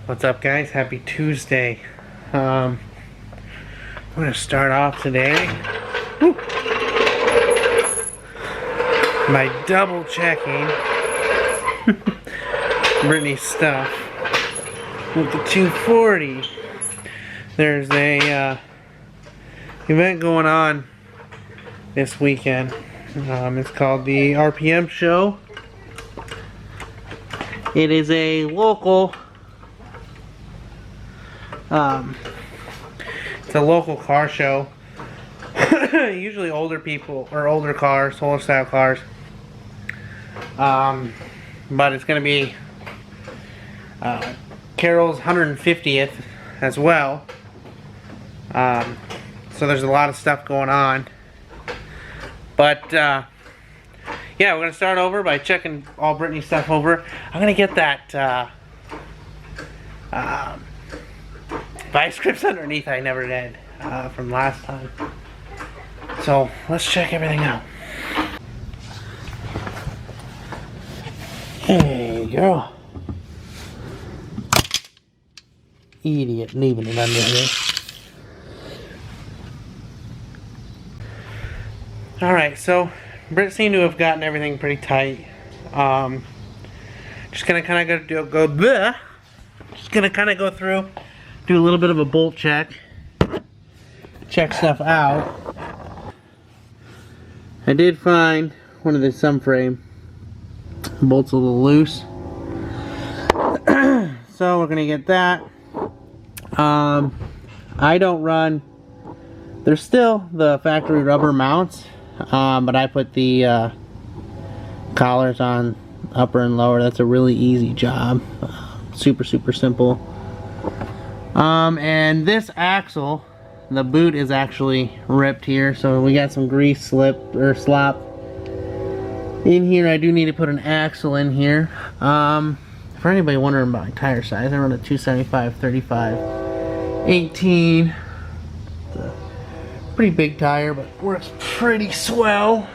What's up, guys? Happy Tuesday. I'm going to start off today by double checking Brittany's stuff with the 240. There's a event going on this weekend. It's called the RPM show. It is a local it's a local car show. Usually older people or older cars, older style cars. But it's going to be Carol's 150th as well. So there's a lot of stuff going on. But yeah, we're going to start over by checking all Brittany's stuff over. I'm going to get that vice scripts underneath I never did from last time. So let's check everything out. There you go. Idiot leaving it under here. Alright, so Britt seemed to have gotten everything pretty tight. Just gonna kind of go through, do a little bit of a bolt check, check stuff out. I did find one of the subframe bolts a little loose, so we're gonna get that. I don't run. There's still the factory rubber mounts. But I put the collars on upper and lower. That's a really easy job. Super simple. And this axle, the boot is actually ripped here, so we got some grease slop in here. I do need to put an axle in here. For anybody wondering about my tire size, I run a 275/35/18. Pretty big tire, but works pretty swell.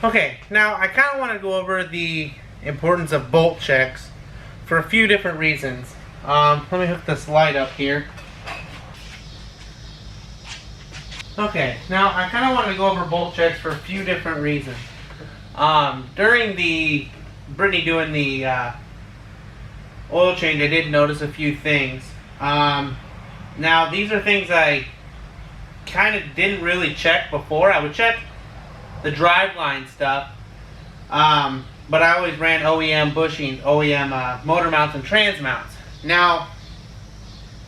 Okay, now I kind of want to go over the importance of bolt checks for a few different reasons. Let me hook this light up here. Okay, now I kind of want to go over bolt checks for a few different reasons. During the Brittany doing the oil change, I did notice a few things. Now these are things I kind of didn't really check before. I would check the driveline stuff, but I always ran OEM bushings, OEM motor mounts and trans mounts. Now,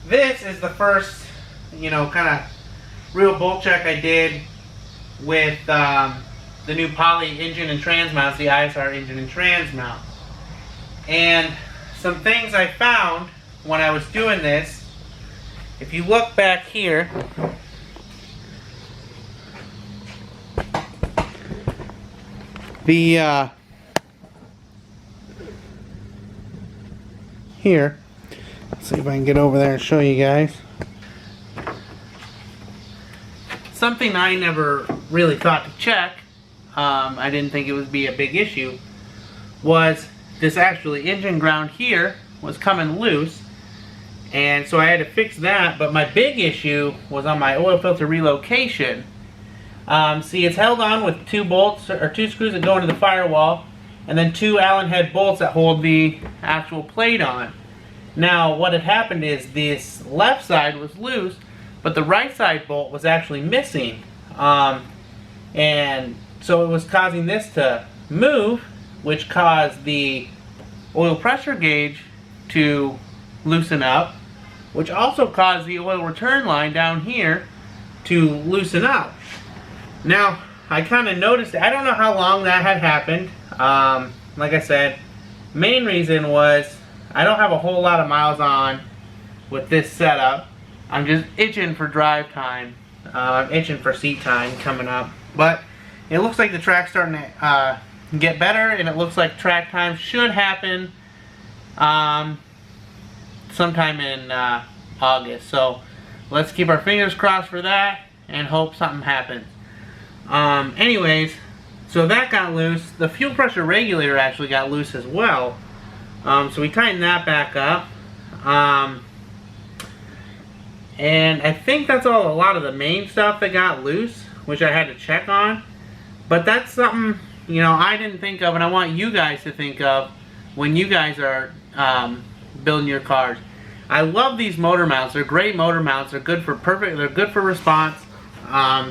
this is the first, kind of real bolt check I did with the new poly engine and trans mounts, the ISR engine and trans mount. And some things I found when I was doing this, if you look back here, the here, let's see if I can get over there and show you guys. Something I never really thought to check, I didn't think it would be a big issue, was this actually engine ground here was coming loose, and so I had to fix that. But my big issue was on my oil filter relocation. See, it's held on with two bolts, or two screws that go into the firewall, and then two Allen head bolts that hold the actual plate on. Now, what had happened is this left side was loose, but the right side bolt was actually missing. And so it was causing this to move, which caused the oil pressure gauge to loosen up, which also caused the oil return line down here to loosen up. Now, I kind of noticed, I don't know how long that had happened. Like I said, main reason was I don't have a whole lot of miles on with this setup. I'm just itching for drive time. I'm itching for seat time coming up. But it looks like the track's starting to get better, and it looks like track time should happen sometime in August. So let's keep our fingers crossed for that and hope something happens. Anyways, so that got loose. The fuel pressure regulator actually got loose as well. So we tightened that back up. And I think that's a lot of the main stuff that got loose, which I had to check on. But that's something, you know, I didn't think of, and I want you guys to think of when you guys are building your cars. I love these motor mounts. They're great motor mounts. They're good for They're good for response.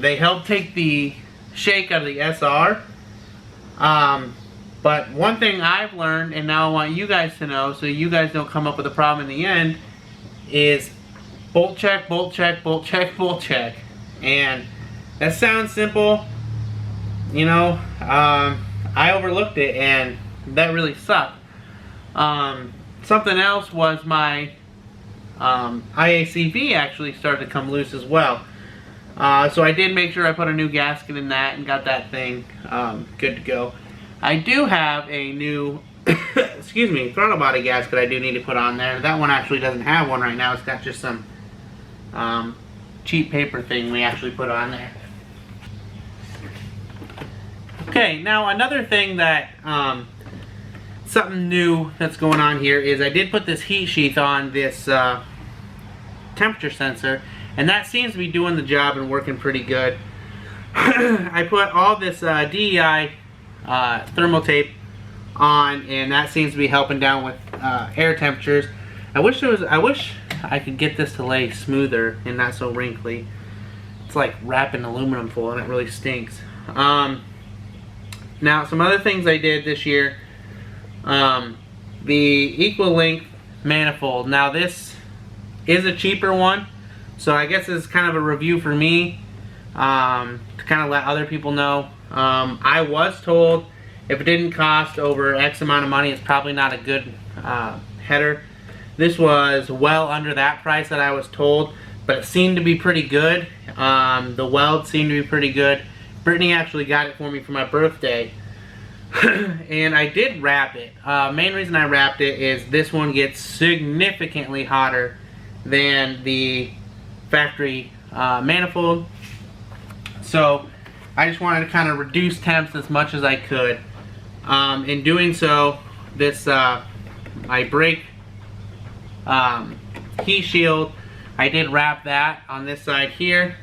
They help take the shake out of the SR. But one thing I've learned, and now I want you guys to know, so you guys don't come up with a problem in the end, is bolt check, bolt check, bolt check, bolt check. And that sounds simple, you know. I overlooked it, and that really sucked. Something else was my IACV actually started to come loose as well. So I did make sure I put a new gasket in that and got that thing good to go. I do have a new excuse me, throttle body gasket I do need to put on there. That one actually doesn't have one right now. It's got just some cheap paper thing we actually put on there. Okay, now another thing that something new that's going on here is I did put this heat sheath on this temperature sensor, and that seems to be doing the job and working pretty good. I put all this DEI thermal tape on, and that seems to be helping down with air temperatures. I wish I could get this to lay smoother and not so wrinkly. It's like wrapping aluminum foil, and it really stinks. Now, some other things I did this year. The equal length manifold. Now, this is a cheaper one, so I guess it's kind of a review for me to kind of let other people know. I was told if it didn't cost over X amount of money, it's probably not a good header. This was well under that price that I was told, but it seemed to be pretty good. The weld seemed to be pretty good. Brittany actually got it for me for my birthday. And I did wrap it. Main reason I wrapped it is this one gets significantly hotter than the factory manifold. So I just wanted to kind of reduce temps as much as I could. In doing so, this my brake heat shield, I did wrap that on this side here,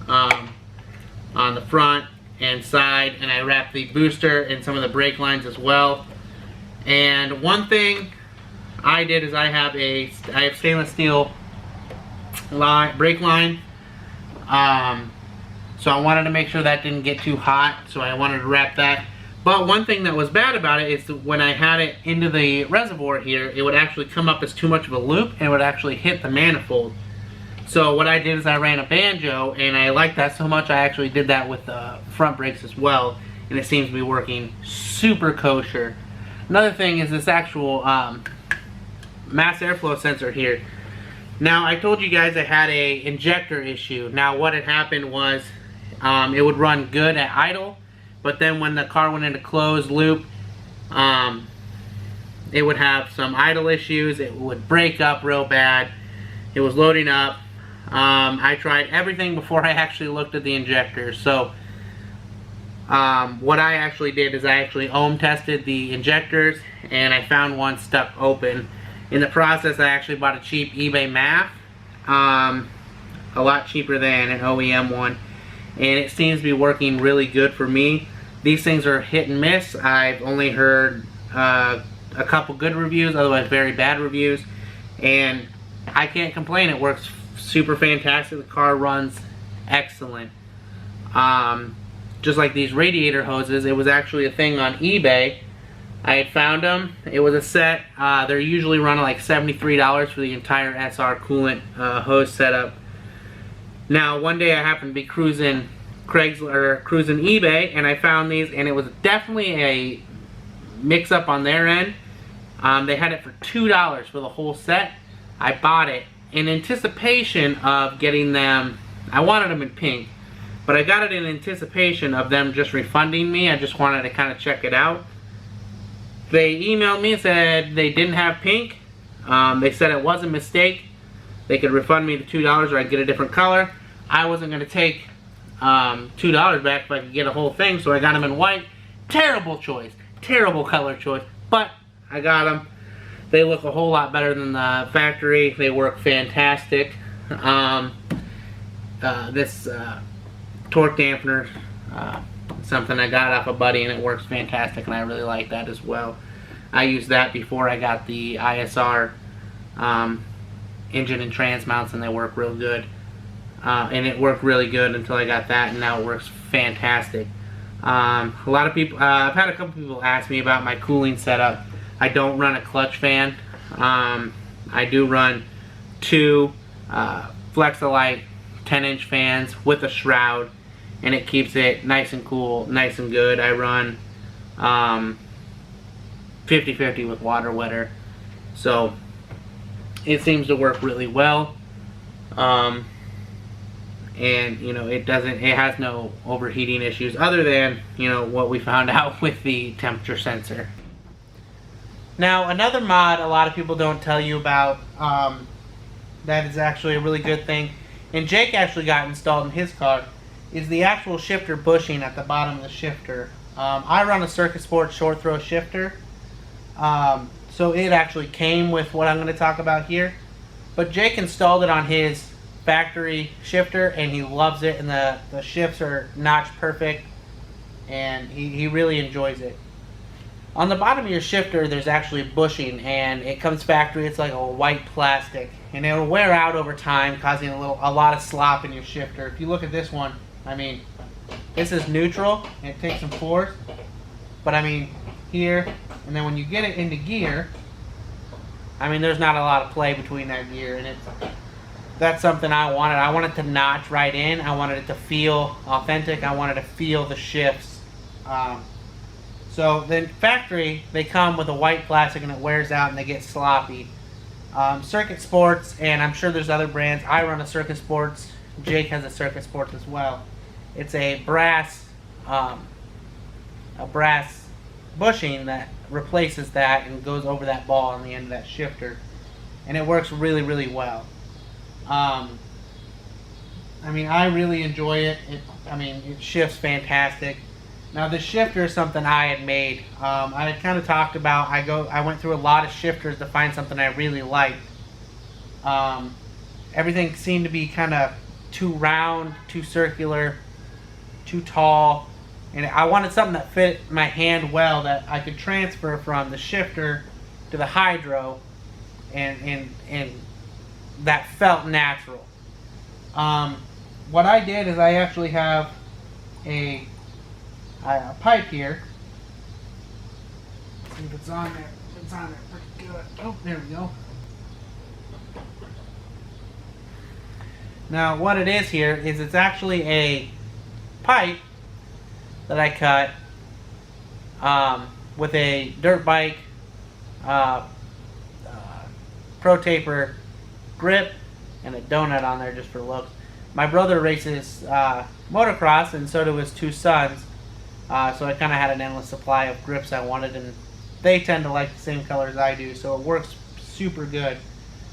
on the front and side, and I wrapped the booster and some of the brake lines as well. And one thing I did is I have stainless steel brake line. So I wanted to make sure that didn't get too hot, so I wanted to wrap that. But one thing that was bad about it is that when I had it into the reservoir here, it would actually come up as too much of a loop and it would actually hit the manifold. So what I did is I ran a banjo, and I liked that so much I actually did that with the front brakes as well, and it seems to be working super kosher. Another thing is this actual mass airflow sensor here. Now, I told you guys I had a injector issue. Now, what had happened was it would run good at idle, but then when the car went into closed loop, it would have some idle issues. It would break up real bad. It was loading up. I tried everything before I actually looked at the injectors. So what I actually did is I actually ohm tested the injectors, and I found one stuck open. In the process, I actually bought a cheap eBay MAF, a lot cheaper than an OEM one, and it seems to be working really good for me. These things are hit and miss. I've only heard a couple good reviews, otherwise very bad reviews, and I can't complain. It works super fantastic. The car runs excellent. Just like these radiator hoses, it was actually a thing on eBay. I had found them. It was a set. They're usually running like $73 for the entire SR coolant hose setup. Now, one day I happened to be cruising cruising eBay, and I found these, and it was definitely a mix-up on their end. They had it for $2 for the whole set. I bought it in anticipation of getting them I wanted them in pink, but I got it in anticipation of them just refunding me. I just wanted to kind of check it out. They emailed me and said they didn't have pink. They said it was a mistake. They could refund me the $2 or I'd get a different color. I wasn't going to take $2 back if I could get a whole thing, so I got them in white. Terrible choice. Terrible color choice. But I got them. They look a whole lot better than the factory. They work fantastic. This torque dampener, something I got off a buddy, and it works fantastic, and I really like that as well. I used that before I got the ISR engine and trans mounts, and they work real good. And it worked really good until I got that, and now it works fantastic. A lot of people, I've had a couple people ask me about my cooling setup. I don't run a clutch fan. I do run two Flexolite 10-inch fans with a shroud, and it keeps it nice and cool, nice and good. I run 50-50 with water wetter, so it seems to work really well. And you know, it has no overheating issues other than, you know, what we found out with the temperature sensor. Now, another mod a lot of people don't tell you about, that is actually a really good thing, and Jake actually got installed in his car, is the actual shifter bushing at the bottom of the shifter. I run a Circuit Sport short throw shifter, so it actually came with what I'm going to talk about here, but Jake installed it on his factory shifter and he loves it, and the shifts are notch perfect, and he really enjoys it. On the bottom of your shifter there's actually bushing, and it comes factory. It's like a white plastic, and it'll wear out over time, causing a lot of slop in your shifter. If you look at this one, I mean, this is neutral and it takes some force, but I mean here, and then when you get it into gear, I mean, there's not a lot of play between that gear, and that's something I wanted. I wanted to notch right in. I wanted it to feel authentic. I wanted to feel the shifts. So the factory, they come with a white plastic and it wears out and they get sloppy. Circuit Sports, and I'm sure there's other brands. I run a Circuit Sports. Jake has a Circuit Sports as well. It's a brass bushing that replaces that and goes over that ball on the end of that shifter, and it works really, really well. I mean, I really enjoy it. It shifts fantastic. Now, the shifter is something I had made. I had kind of talked about, I went through a lot of shifters to find something I really liked. Everything seemed to be kind of too round, too circular, too tall, and I wanted something that fit my hand well, that I could transfer from the shifter to the hydro, and that felt natural. What I did is I actually have a pipe here. Let's see if it's on there. It's on there pretty good. Oh, there we go. Now, what it is here is it's actually a pipe that I cut with a dirt bike Pro Taper grip and a donut on there just for looks. My brother races motocross, and so do his two sons, so I kind of had an endless supply of grips I wanted, and they tend to like the same colors I do, so it works super good.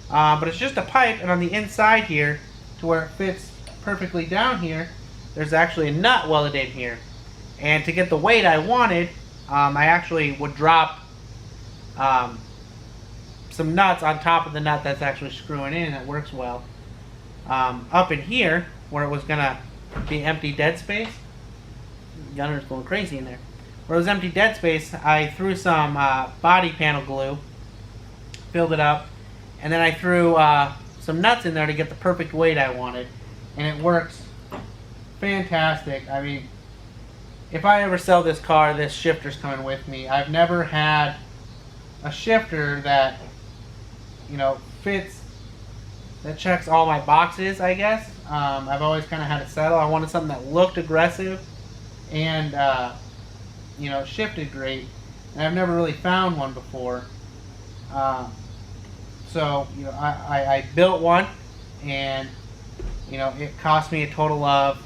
But it's just a pipe, and on the inside here, to where it fits perfectly down here, there's actually a nut welded in here. And to get the weight I wanted, I actually would drop some nuts on top of the nut that's actually screwing in. That works well. Up in here, where it was going to be empty dead space, Gunner's going crazy in there. Where it was empty dead space, I threw some body panel glue, filled it up, and then I threw some nuts in there to get the perfect weight I wanted. And it works fantastic. I mean, if I ever sell this car, this shifter's coming with me. I've never had a shifter that, you know, fits, that checks all my boxes, I guess. I've always kind of had to settle. I wanted something that looked aggressive and, you know, shifted great. And I've never really found one before. So, you know, I built one, and You know, it cost me a total of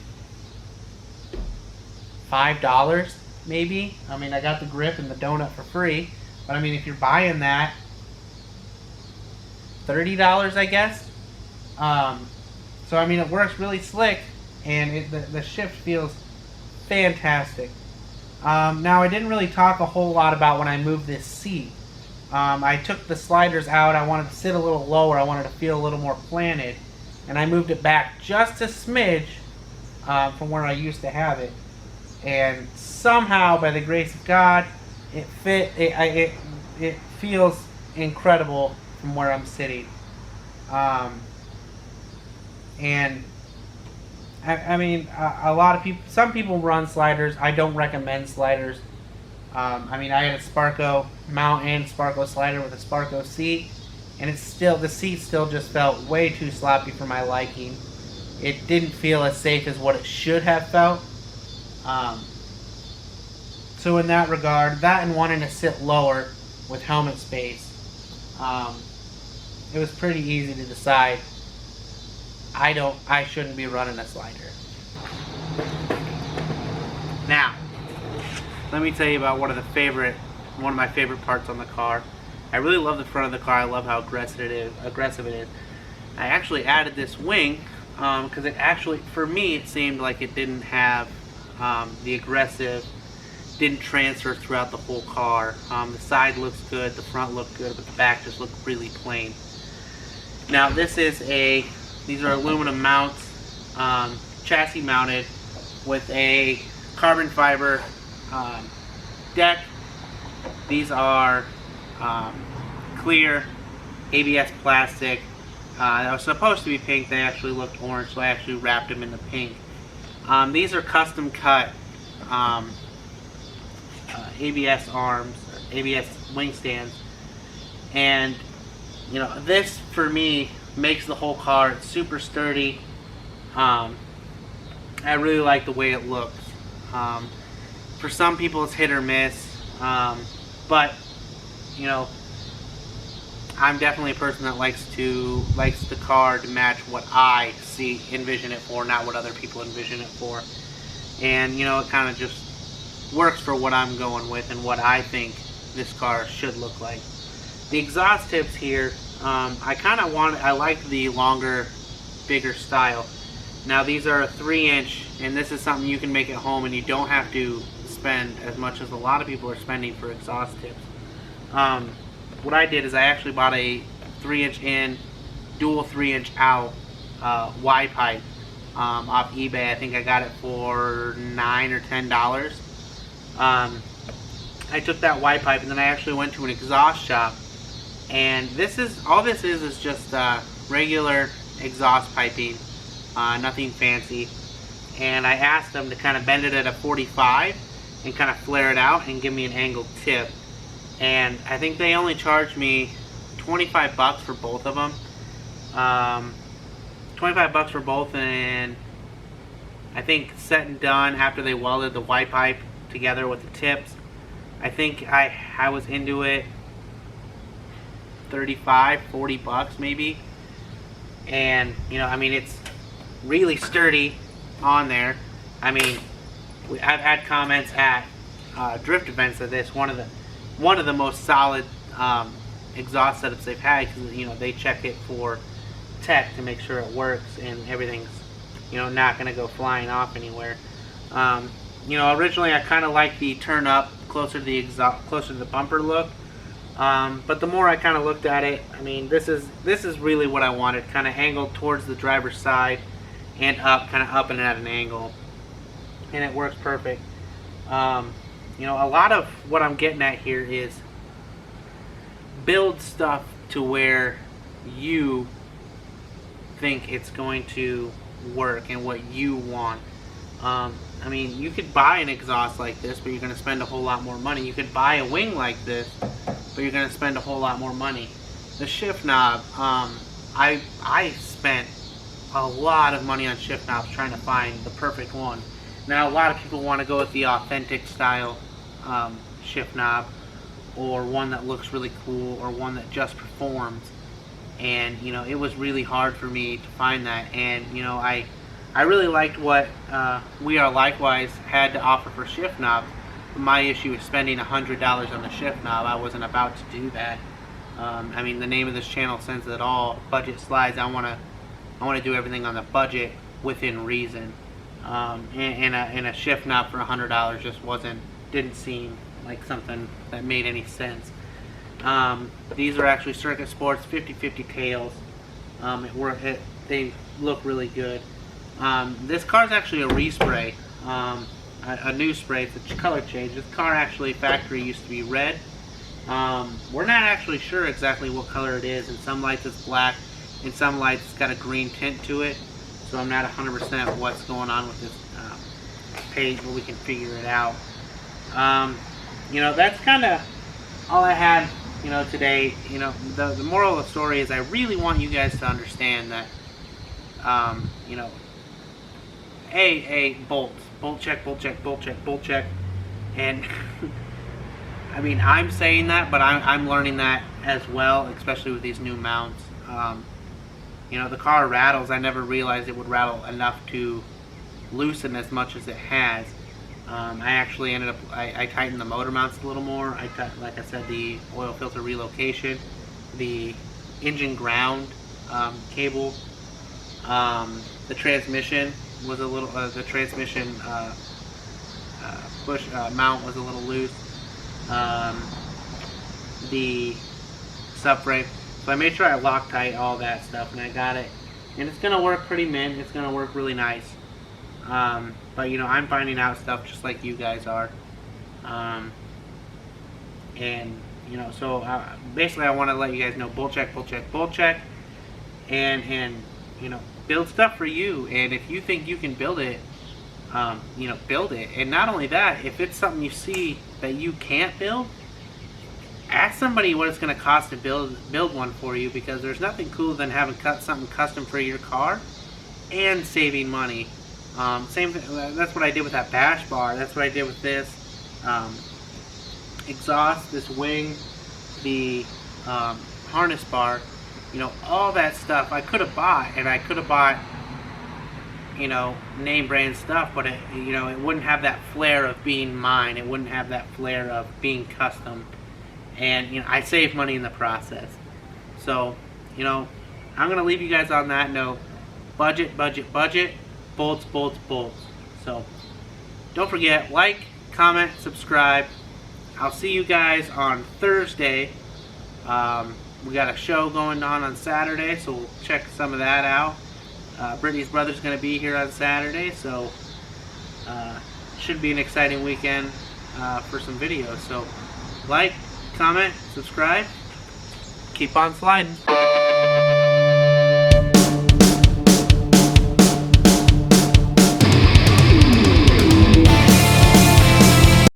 $5 maybe. I mean, I got the grip and the donut for free, but I mean, if you're buying that, $30 I guess. So I mean, it works really slick, and the shift feels fantastic. Now I didn't really talk a whole lot about when I moved this seat. I took the sliders out. I wanted to sit a little lower. I wanted to feel a little more planted, and I moved it back just a smidge from where I used to have it. And somehow, by the grace of God, it fit. It feels incredible from where I'm sitting. And I mean, a lot of people. Some people run sliders. I don't recommend sliders. I mean, I had a Sparco mount and Sparco slider with a Sparco seat, and the seat still just felt way too sloppy for my liking. It didn't feel as safe as what it should have felt. So in that regard, that and wanting to sit lower with helmet space, it was pretty easy to decide I shouldn't be running a slider. Now, let me tell you about one of my favorite parts on the car. I really love the front of the car. I love how aggressive it is. I actually added this wing because it actually, for me, it seemed like it didn't have the aggressive, didn't transfer throughout the whole car. The side looks good, the front looked good, but the back just looked really plain. Now these are aluminum mounts, chassis mounted with a carbon fiber deck. These are clear ABS plastic. That was supposed to be pink. They actually looked orange, so I actually wrapped them in the pink. These are custom cut ABS arms, ABS wing stands, and you know, this for me makes the whole car super sturdy. I really like the way it looks. For some people it's hit or miss, but you know, I'm definitely a person that likes the car to match what I envision it for, not what other people envision it for. And you know, it kind of just works for what I'm going with and what I think this car should look like. The exhaust tips here, I like the longer, bigger style. Now these are a 3-inch, and this is something you can make at home, and you don't have to spend as much as a lot of people are spending for exhaust tips. What I did is I actually bought a 3-inch in, dual 3-inch out Y pipe off eBay. I think I got it for $9 or $10. I took that Y pipe and then I actually went to an exhaust shop, and all this is just regular exhaust piping, nothing fancy. And I asked them to kind of bend it at a 45 and kind of flare it out and give me an angled tip. And I think they only charged me $25 for both of them. $25 for both, and I think set and done after they welded the Y pipe together with the tips, I think I was into it $35-40 maybe. And you know, I mean, it's really sturdy on there. I mean, I've had comments at drift events that this one of the most solid exhaust setups they've had, because you know, they check it for tech to make sure it works and everything's, you know, not going to go flying off anywhere. You know, originally I kind of like the turn up closer to the bumper look, but the more I kind of looked at it, I mean, this is really what I wanted, kind of angled towards the driver's side and up, kind of up and at an angle, and it works perfect. You know, a lot of what I'm getting at here is build stuff to where you think it's going to work and what you want. I mean, you could buy an exhaust like this, but you're going to spend a whole lot more money. You could buy a wing like this, but you're going to spend a whole lot more money. The shift knob, I spent a lot of money on shift knobs trying to find the perfect one. Now, a lot of people want to go with the authentic style shift knob, or one that looks really cool, or one that just performs. and you know, it was really hard for me to find that. And you know, I really liked what We Are Likewise had to offer for shift knobs. My issue is spending $100 on the shift knob. I wasn't about to do that. I mean, the name of this channel says it all. Budget slides. I want to do everything on the budget within reason. And a shift knob for $100 just didn't seem like something that made any sense. These are actually Circuit Sports 50/50 tails. They look really good. This car is actually a respray, a new spray. It's a color change. This car actually factory used to be red. We're not actually sure exactly what color it is. In some lights it's black, in some lights it's got a green tint to it. So I'm not 100% what's going on with this page, but we can figure it out. You know, that's kind of all I had, you know, today. You know, the moral of the story is I really want you guys to understand that, you know, bolt check, bolt check, bolt check, bolt check. And I mean, I'm saying that, but I'm learning that as well, especially with these new mounts. You know, the car rattles. I never realized it would rattle enough to loosen as much as it has. I actually ended up, I tightened the motor mounts a little more. Like I said, the oil filter relocation, the engine ground cable, the transmission was a little, the transmission push mount was a little loose. The subframe. So I made sure I Loctite all that stuff, and I got it. And it's going to work pretty mint. It's going to work really nice. But, you know, I'm finding out stuff just like you guys are. And, you know, so basically I want to let you guys know, bolt check, bolt check, bolt check. And you know, build stuff for you. And if you think you can build it, you know, build it. And not only that, if it's something you see that you can't build, ask somebody what it's going to cost to build one for you, because there's nothing cooler than having something custom for your car and saving money. Same thing, that's what I did with that bash bar. That's what I did with this exhaust, this wing, the harness bar. You know, all that stuff I could have bought, and I could have bought, you know, name brand stuff, but it, you know, it wouldn't have that flair of being mine. It wouldn't have that flair of being custom. And, you know, I saved money in the process. So, you know, I'm going to leave you guys on that note. Budget, budget, budget. Bolts, bolts, bolts. So, don't forget, like, comment, subscribe. I'll see you guys on Thursday. We got a show going on Saturday, so we'll check some of that out. Brittany's brother's going to be here on Saturday, so should be an exciting weekend for some videos. So, like, comment, subscribe, keep on sliding.